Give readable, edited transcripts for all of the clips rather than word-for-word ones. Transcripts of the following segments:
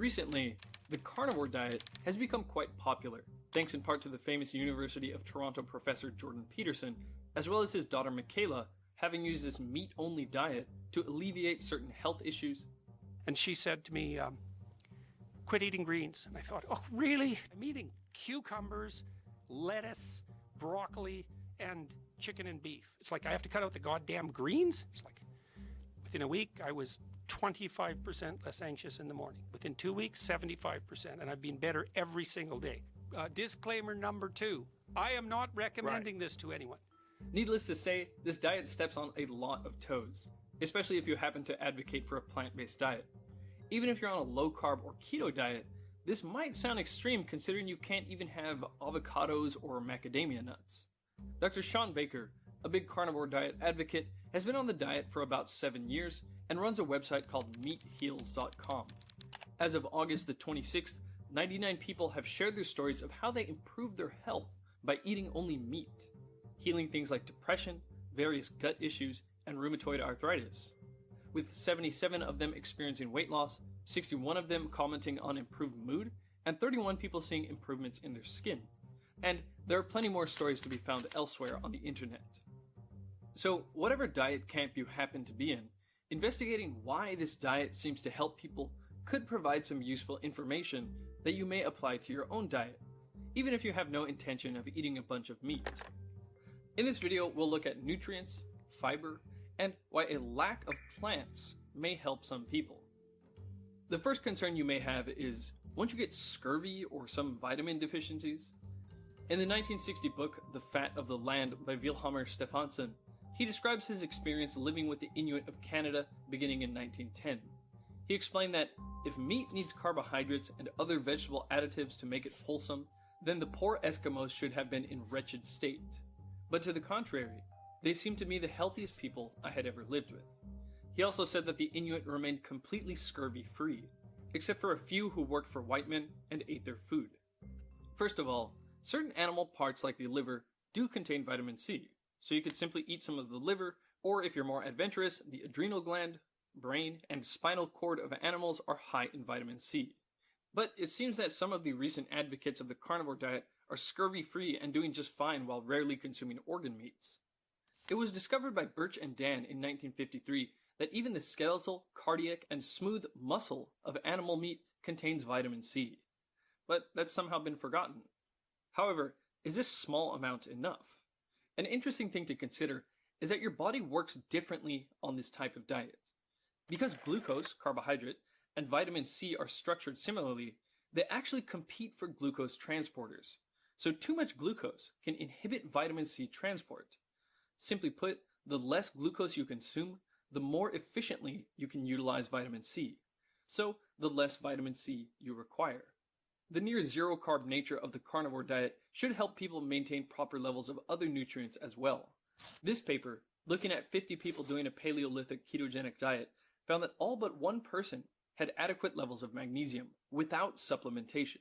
Recently, the carnivore diet has become quite popular, thanks in part to the famous University of Toronto professor Jordan Peterson, as well as his daughter Michaela, having used this meat-only diet to alleviate certain health issues. And she said to me, quit eating greens. And I thought, oh, really? I'm eating cucumbers, lettuce, broccoli, and chicken and beef. It's like I have to cut out the goddamn greens? It's like within a week, I was 25% less anxious in the morning. Within 2 weeks, 75%. And I've been better every single day. Disclaimer number 2. I am not recommending this to anyone. Needless to say, this diet steps on a lot of toes, especially if you happen to advocate for a plant-based diet. Even if you're on a low-carb or keto diet, this might sound extreme considering you can't even have avocados or macadamia nuts. Dr. Sean Baker, a big carnivore diet advocate, has been on the diet for about 7 years and runs a website called meatheals.com. As of August the 26th, 99 people have shared their stories of how they improved their health by eating only meat, healing things like depression, various gut issues, and rheumatoid arthritis. With 77 of them experiencing weight loss, 61 of them commenting on improved mood, and 31 people seeing improvements in their skin. And there are plenty more stories to be found elsewhere on the internet. So, whatever diet camp you happen to be in, investigating why this diet seems to help people could provide some useful information that you may apply to your own diet, even if you have no intention of eating a bunch of meat. In this video, we'll look at nutrients, fiber, and why a lack of plants may help some people. The first concern you may have is, won't you get scurvy or some vitamin deficiencies? In the 1960 book, The Fat of the Land by Vilhjalmur Stefansson, he describes his experience living with the Inuit of Canada beginning in 1910. He explained that if meat needs carbohydrates and other vegetable additives to make it wholesome, then the poor Eskimos should have been in wretched state. But to the contrary, they seemed to me the healthiest people I had ever lived with. He also said that the Inuit remained completely scurvy-free, except for a few who worked for white men and ate their food. First of all, certain animal parts like the liver do contain vitamin C, so you could simply eat some of the liver, or if you're more adventurous, the adrenal gland, brain, and spinal cord of animals are high in vitamin C. But it seems that some of the recent advocates of the carnivore diet are scurvy-free and doing just fine while rarely consuming organ meats. It was discovered by Birch and Dan in 1953 that even the skeletal, cardiac, and smooth muscle of animal meat contains vitamin C. But that's somehow been forgotten. However, is this small amount enough? An interesting thing to consider is that your body works differently on this type of diet. Because glucose, carbohydrate, and vitamin C are structured similarly, they actually compete for glucose transporters. So too much glucose can inhibit vitamin C transport. Simply put, the less glucose you consume, the more efficiently you can utilize vitamin C. So the less vitamin C you require. The near zero carb nature of the carnivore diet should help people maintain proper levels of other nutrients as well. This paper, looking at 50 people doing a Paleolithic ketogenic diet, found that all but one person had adequate levels of magnesium without supplementation.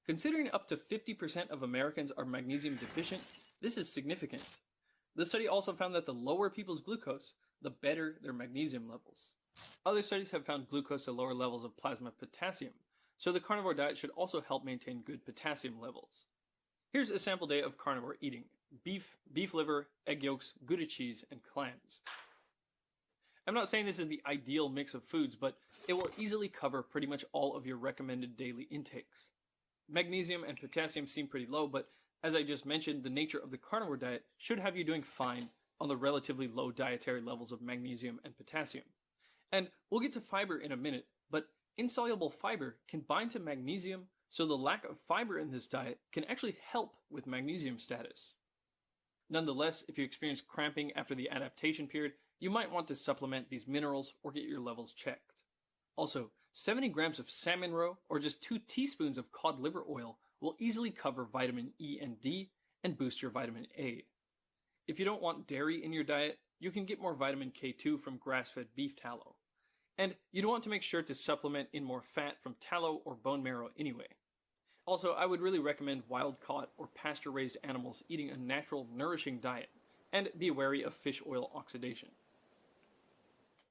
Considering up to 50% of Americans are magnesium deficient, this is significant. The study also found that the lower people's glucose, the better their magnesium levels. Other studies have found glucose to lower levels of plasma potassium, so the carnivore diet should also help maintain good potassium levels. Here's a sample day of carnivore eating: beef, beef liver, egg yolks, Gouda cheese, and clams. I'm not saying this is the ideal mix of foods, but it will easily cover pretty much all of your recommended daily intakes. Magnesium and potassium seem pretty low, but as I just mentioned, the nature of the carnivore diet should have you doing fine on the relatively low dietary levels of magnesium and potassium. And we'll get to fiber in a minute, but insoluble fiber can bind to magnesium, so the lack of fiber in this diet can actually help with magnesium status. Nonetheless, if you experience cramping after the adaptation period, you might want to supplement these minerals or get your levels checked. Also, 70 grams of salmon roe or just 2 teaspoons of cod liver oil will easily cover vitamin E and D and boost your vitamin A. If you don't want dairy in your diet, you can get more vitamin K2 from grass-fed beef tallow. And you'd want to make sure to supplement in more fat from tallow or bone marrow anyway. Also, I would really recommend wild-caught or pasture-raised animals eating a natural, nourishing diet, and be wary of fish oil oxidation.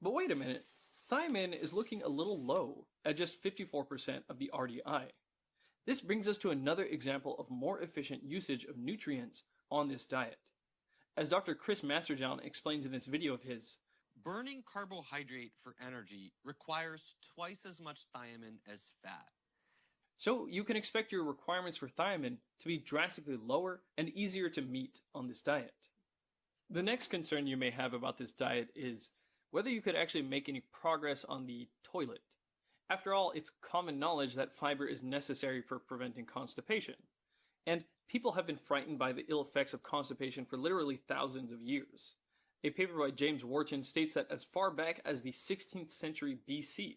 But wait a minute, thiamine is looking a little low at just 54% of the RDI. This brings us to another example of more efficient usage of nutrients on this diet. As Dr. Chris Masterjohn explains in this video of his, burning carbohydrate for energy requires twice as much thiamine as fat. So you can expect your requirements for thiamine to be drastically lower and easier to meet on this diet. The next concern you may have about this diet is whether you could actually make any progress on the toilet. After all, it's common knowledge that fiber is necessary for preventing constipation. And people have been frightened by the ill effects of constipation for literally thousands of years. A paper by James Wharton states that as far back as the 16th century BC,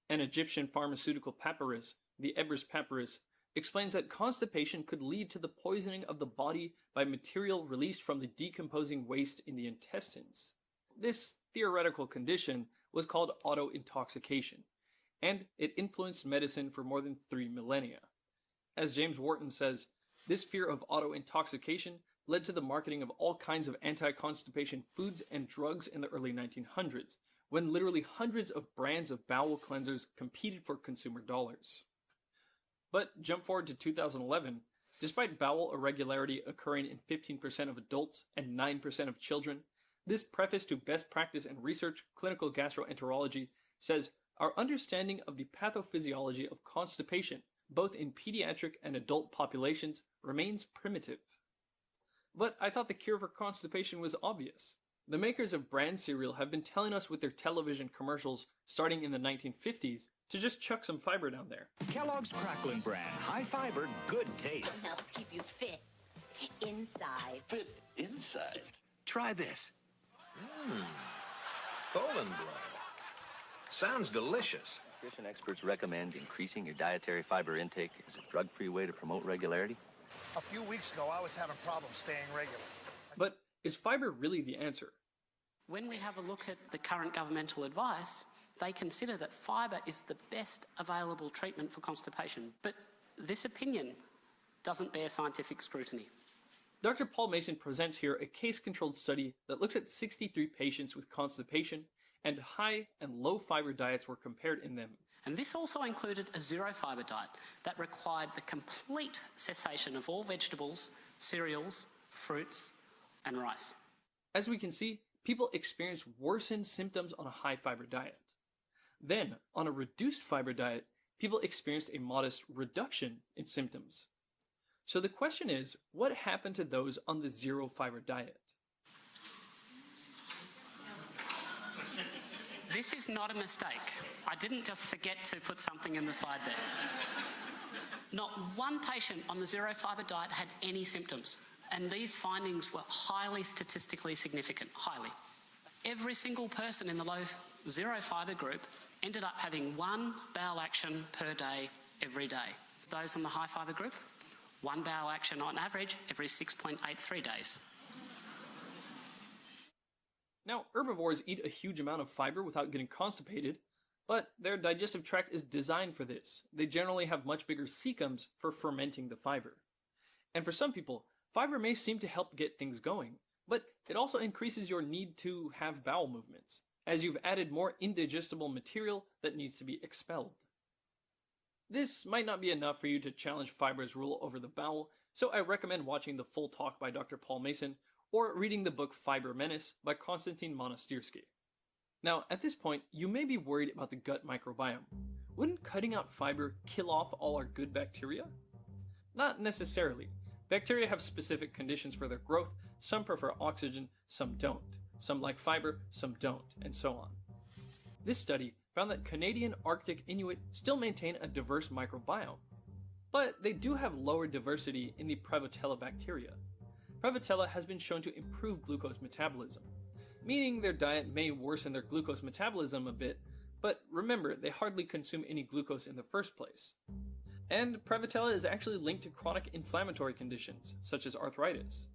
an Egyptian pharmaceutical papyrus, the Ebers Papyrus, explains that constipation could lead to the poisoning of the body by material released from the decomposing waste in the intestines. This theoretical condition was called auto-intoxication, and it influenced medicine for more than 3 millennia. As James Wharton says, this fear of auto-intoxication led to the marketing of all kinds of anti-constipation foods and drugs in the early 1900s, when literally hundreds of brands of bowel cleansers competed for consumer dollars. But jump forward to 2011, despite bowel irregularity occurring in 15% of adults and 9% of children, this preface to Best Practice in Research Clinical Gastroenterology says, our understanding of the pathophysiology of constipation, both in pediatric and adult populations, remains primitive. But I thought the cure for constipation was obvious. The makers of bran cereal have been telling us with their television commercials starting in the 1950s to just chuck some fiber down there. Kellogg's Cracklin' Bran, high fiber, good taste. It helps keep you fit inside. Fit inside. Try this. Colon blow. Sounds delicious. Nutrition experts recommend increasing your dietary fiber intake as a drug-free way to promote regularity. A few weeks ago, I was having problems staying regular. But is fiber really the answer? When we have a look at the current governmental advice, they consider that fibre is the best available treatment for constipation. But this opinion doesn't bear scientific scrutiny. Dr. Paul Mason presents here a case-controlled study that looks at 63 patients with constipation, and high and low fiber diets were compared in them. And this also included a zero-fibre diet that required the complete cessation of all vegetables, cereals, fruits, and rice. As we can see, people experience worsened symptoms on a high-fiber diet. Then, on a reduced fiber diet, people experienced a modest reduction in symptoms. So the question is, what happened to those on the zero-fiber diet? This is not a mistake. I didn't just forget to put something in the slide there. Not one patient on the zero-fibre diet had any symptoms, and these findings were highly statistically significant, highly. Every single person in the low zero-fibre group ended up having one bowel action per day, every day. Those on the high-fibre group, one bowel action on average every 6.83 days. Now, herbivores eat a huge amount of fiber without getting constipated, but their digestive tract is designed for this. They generally have much bigger cecums for fermenting the fiber. And for some people, fiber may seem to help get things going, but it also increases your need to have bowel movements, as you've added more indigestible material that needs to be expelled. This might not be enough for you to challenge fiber's rule over the bowel, so I recommend watching the full talk by Dr. Paul Mason, or reading the book Fiber Menace by Konstantin Monastyrsky. Now, at this point, you may be worried about the gut microbiome. Wouldn't cutting out fiber kill off all our good bacteria? Not necessarily. Bacteria have specific conditions for their growth. Some prefer oxygen, some don't. Some like fiber, some don't, and so on. This study found that Canadian Arctic Inuit still maintain a diverse microbiome, but they do have lower diversity in the Prevotella bacteria. Prevotella has been shown to improve glucose metabolism, meaning their diet may worsen their glucose metabolism a bit, but remember, they hardly consume any glucose in the first place. And Prevotella is actually linked to chronic inflammatory conditions, such as arthritis.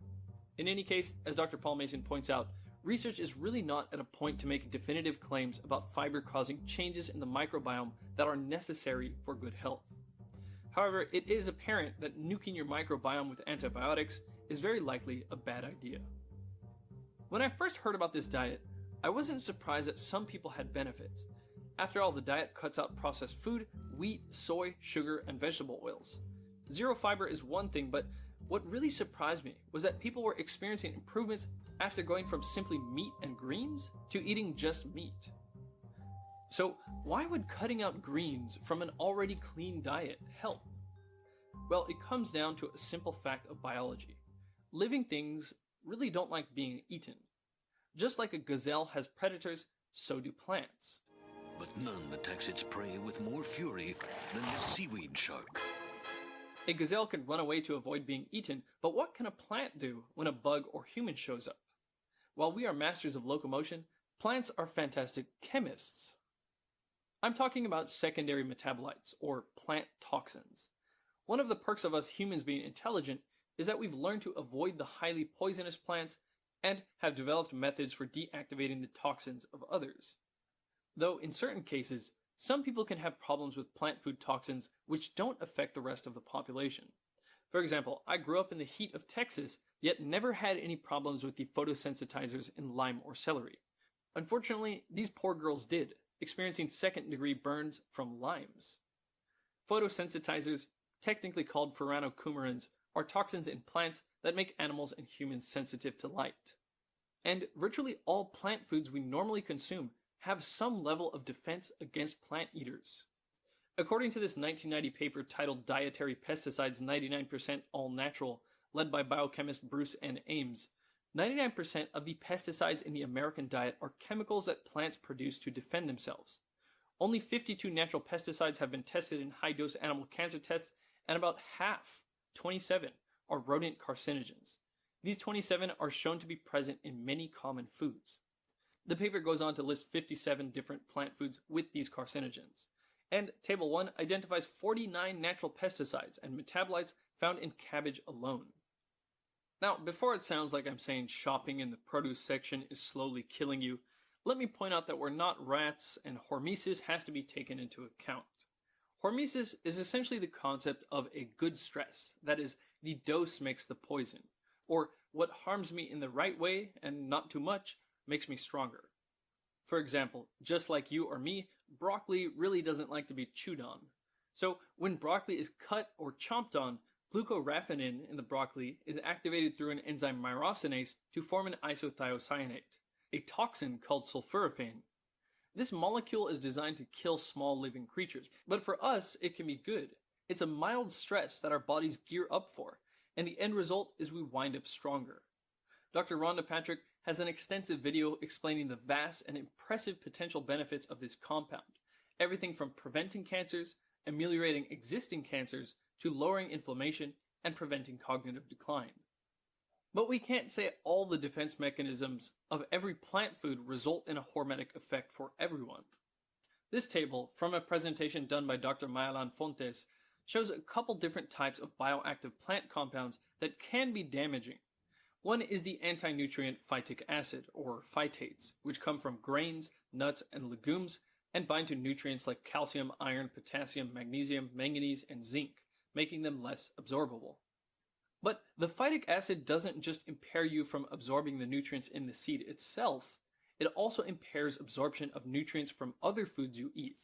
In any case, as Dr. Paul Mason points out, research is really not at a point to make definitive claims about fiber causing changes in the microbiome that are necessary for good health. However, it is apparent that nuking your microbiome with antibiotics is very likely a bad idea. When I first heard about this diet, I wasn't surprised that some people had benefits, After all, the diet cuts out processed food, wheat, soy, sugar, and vegetable oils. Zero fiber is one thing, but what really surprised me was that people were experiencing improvements after going from simply meat and greens to eating just meat. So why would cutting out greens from an already clean diet help? Well, it comes down to a simple fact of biology. Living things really don't like being eaten. Just like a gazelle has predators, so do plants. But none attacks its prey with more fury than the seaweed shark. A gazelle can run away to avoid being eaten, but what can a plant do when a bug or human shows up? While we are masters of locomotion, plants are fantastic chemists. I'm talking about secondary metabolites, or plant toxins. One of the perks of us humans being intelligent is that we've learned to avoid the highly poisonous plants and have developed methods for deactivating the toxins of others. Though in certain cases, some people can have problems with plant food toxins which don't affect the rest of the population. For example, I grew up in the heat of Texas, yet never had any problems with the photosensitizers in lime or celery. Unfortunately, these poor girls did, experiencing second-degree burns from limes. Photosensitizers, technically called furanocoumarins, are toxins in plants that make animals and humans sensitive to light. And virtually all plant foods we normally consume have some level of defense against plant eaters. According to this 1990 paper titled Dietary Pesticides 99% All Natural, led by biochemist Bruce N. Ames, 99% of the pesticides in the American diet are chemicals that plants produce to defend themselves. Only 52 natural pesticides have been tested in high-dose animal cancer tests, and about half, 27, are rodent carcinogens. These 27 are shown to be present in many common foods. The paper goes on to list 57 different plant foods with these carcinogens. And Table 1 identifies 49 natural pesticides and metabolites found in cabbage alone. Now, before it sounds like I'm saying shopping in the produce section is slowly killing you, let me point out that we're not rats and hormesis has to be taken into account. Hormesis is essentially the concept of a good stress, that is, the dose makes the poison, or what harms me in the right way and not too much makes me stronger. For example, just like you or me, broccoli really doesn't like to be chewed on. So when broccoli is cut or chomped on, glucoraphanin in the broccoli is activated through an enzyme myrosinase to form an isothiocyanate, a toxin called sulforaphane. This molecule is designed to kill small living creatures, but for us it can be good. It's a mild stress that our bodies gear up for, and the end result is we wind up stronger. Dr. Rhonda Patrick has an extensive video explaining the vast and impressive potential benefits of this compound, everything from preventing cancers, ameliorating existing cancers, to lowering inflammation and preventing cognitive decline. But we can't say all the defense mechanisms of every plant food result in a hormetic effect for everyone. This table, from a presentation done by Dr. Mayalan Fontes, shows a couple different types of bioactive plant compounds that can be damaging. One is the anti-nutrient phytic acid, or phytates, which come from grains, nuts, and legumes, and bind to nutrients like calcium, iron, potassium, magnesium, manganese, and zinc, making them less absorbable. But the phytic acid doesn't just impair you from absorbing the nutrients in the seed itself, it also impairs absorption of nutrients from other foods you eat.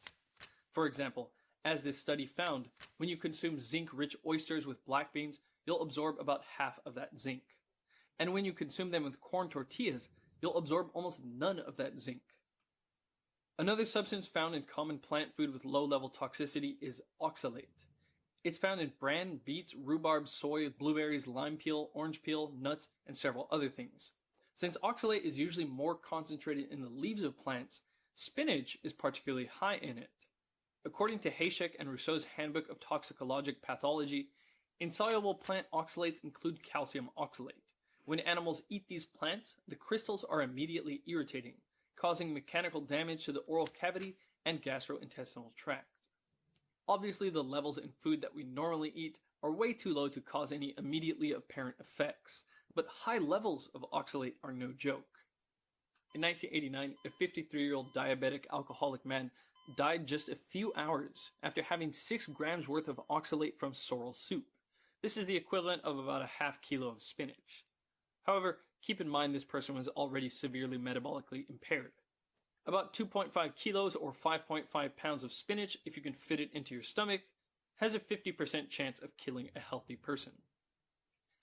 For example, as this study found, when you consume zinc-rich oysters with black beans, you'll absorb about half of that zinc. And when you consume them with corn tortillas, you'll absorb almost none of that zinc. Another substance found in common plant food with low-level toxicity is oxalate. It's found in bran, beets, rhubarb, soy, blueberries, lime peel, orange peel, nuts, and several other things. Since oxalate is usually more concentrated in the leaves of plants, spinach is particularly high in it. According to Hayshek and Rousseau's Handbook of Toxicologic Pathology, insoluble plant oxalates include calcium oxalate. When animals eat these plants, the crystals are immediately irritating, causing mechanical damage to the oral cavity and gastrointestinal tract. Obviously, the levels in food that we normally eat are way too low to cause any immediately apparent effects, but high levels of oxalate are no joke. In 1989, a 53-year-old diabetic alcoholic man died just a few hours after having 6 grams worth of oxalate from sorrel soup. This is the equivalent of about a half kilo of spinach. However, keep in mind this person was already severely metabolically impaired. About 2.5 kilos or 5.5 pounds of spinach, if you can fit it into your stomach, has a 50% chance of killing a healthy person.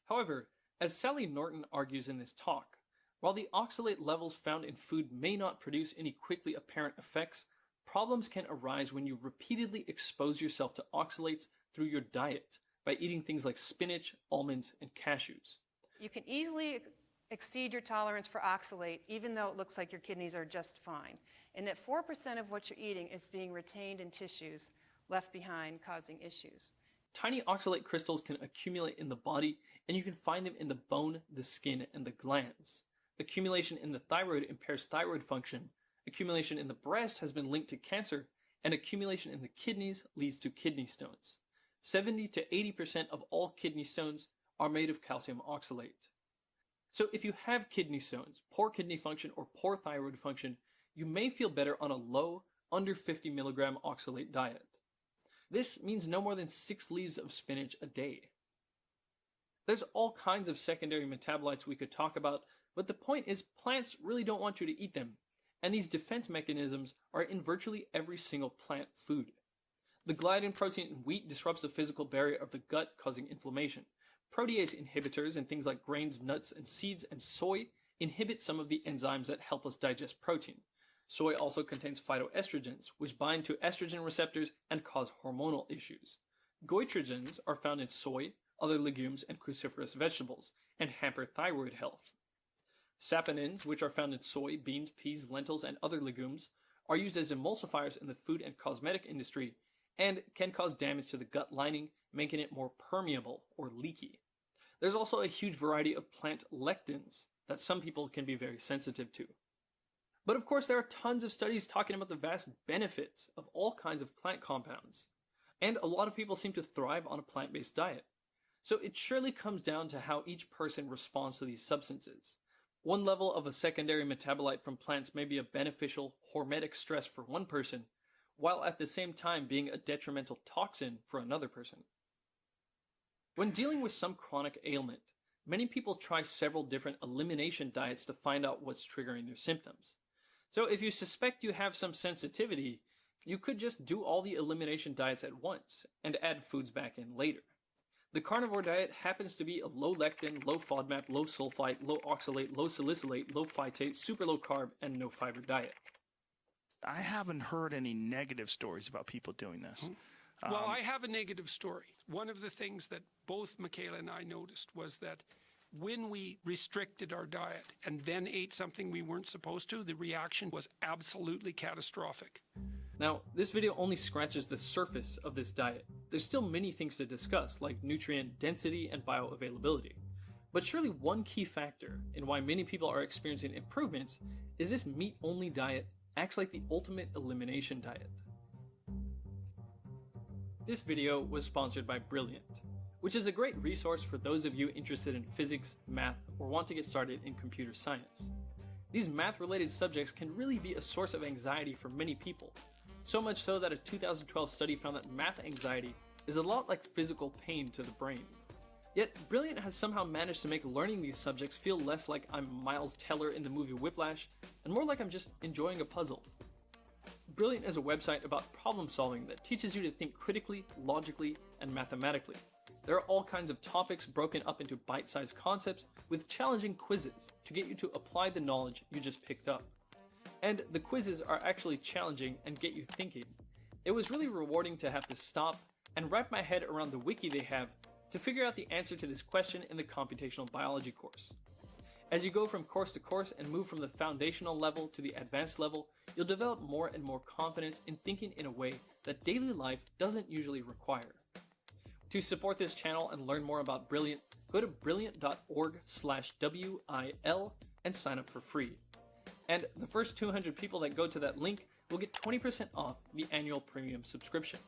However, as Sally Norton argues in this talk, while the oxalate levels found in food may not produce any quickly apparent effects, problems can arise when you repeatedly expose yourself to oxalates through your diet by eating things like spinach, almonds, and cashews. You can easily exceed your tolerance for oxalate even though it looks like your kidneys are just fine, and that 4% of what you're eating is being retained in tissues left behind, causing issues. Tiny oxalate crystals can accumulate in the body, and you can find them in the bone, the skin, and the glands. Accumulation in the thyroid impairs thyroid function, accumulation in the breast has been linked to cancer, and accumulation in the kidneys leads to kidney stones. 70 to 80% of all kidney stones are made of calcium oxalate. So if you have kidney stones, poor kidney function, or poor thyroid function, you may feel better on a low, under 50 milligram oxalate diet. This means no more than 6 leaves of spinach a day. There's all kinds of secondary metabolites we could talk about, but the point is plants really don't want you to eat them, and these defense mechanisms are in virtually every single plant food. The gliadin protein in wheat disrupts the physical barrier of the gut, causing inflammation. Protease inhibitors in things like grains, nuts, and seeds, and soy inhibit some of the enzymes that help us digest protein. Soy also contains phytoestrogens, which bind to estrogen receptors and cause hormonal issues. Goitrogens are found in soy, other legumes, and cruciferous vegetables, and hamper thyroid health. Saponins, which are found in soy, beans, peas, lentils, and other legumes, are used as emulsifiers in the food and cosmetic industry and can cause damage to the gut lining, making it more permeable or leaky. There's also a huge variety of plant lectins that some people can be very sensitive to. But of course, there are tons of studies talking about the vast benefits of all kinds of plant compounds, and a lot of people seem to thrive on a plant-based diet. So it surely comes down to how each person responds to these substances. One level of a secondary metabolite from plants may be a beneficial hormetic stress for one person, while at the same time being a detrimental toxin for another person. When dealing with some chronic ailment, many people try several different elimination diets to find out what's triggering their symptoms. So if you suspect you have some sensitivity, you could just do all the elimination diets at once and add foods back in later. The carnivore diet happens to be a low lectin, low FODMAP, low sulfite, low oxalate, low salicylate, low phytate, super low carb, and no fiber diet. I haven't heard any negative stories about people doing this. Well, I have a negative story. One of the things that both Michaela and I noticed was that when we restricted our diet and then ate something we weren't supposed to, the reaction was absolutely catastrophic. Now, this video only scratches the surface of this diet. There's still many things to discuss, like nutrient density and bioavailability. But surely one key factor in why many people are experiencing improvements is this meat-only diet acts like the ultimate elimination diet. This video was sponsored by Brilliant, which is a great resource for those of you interested in physics, math, or want to get started in computer science. These math-related subjects can really be a source of anxiety for many people, so much so that a 2012 study found that math anxiety is a lot like physical pain to the brain. Yet, Brilliant has somehow managed to make learning these subjects feel less like I'm Miles Teller in the movie Whiplash, and more like I'm just enjoying a puzzle. Brilliant is a website about problem solving that teaches you to think critically, logically, and mathematically. There are all kinds of topics broken up into bite-sized concepts with challenging quizzes to get you to apply the knowledge you just picked up. And the quizzes are actually challenging and get you thinking. It was really rewarding to have to stop and wrap my head around the wiki they have to figure out the answer to this question in the computational biology course. As you go from course to course and move from the foundational level to the advanced level, you'll develop more and more confidence in thinking in a way that daily life doesn't usually require. To support this channel and learn more about Brilliant, go to brilliant.org/WIL and sign up for free. And the first 200 people that go to that link will get 20% off the annual premium subscription.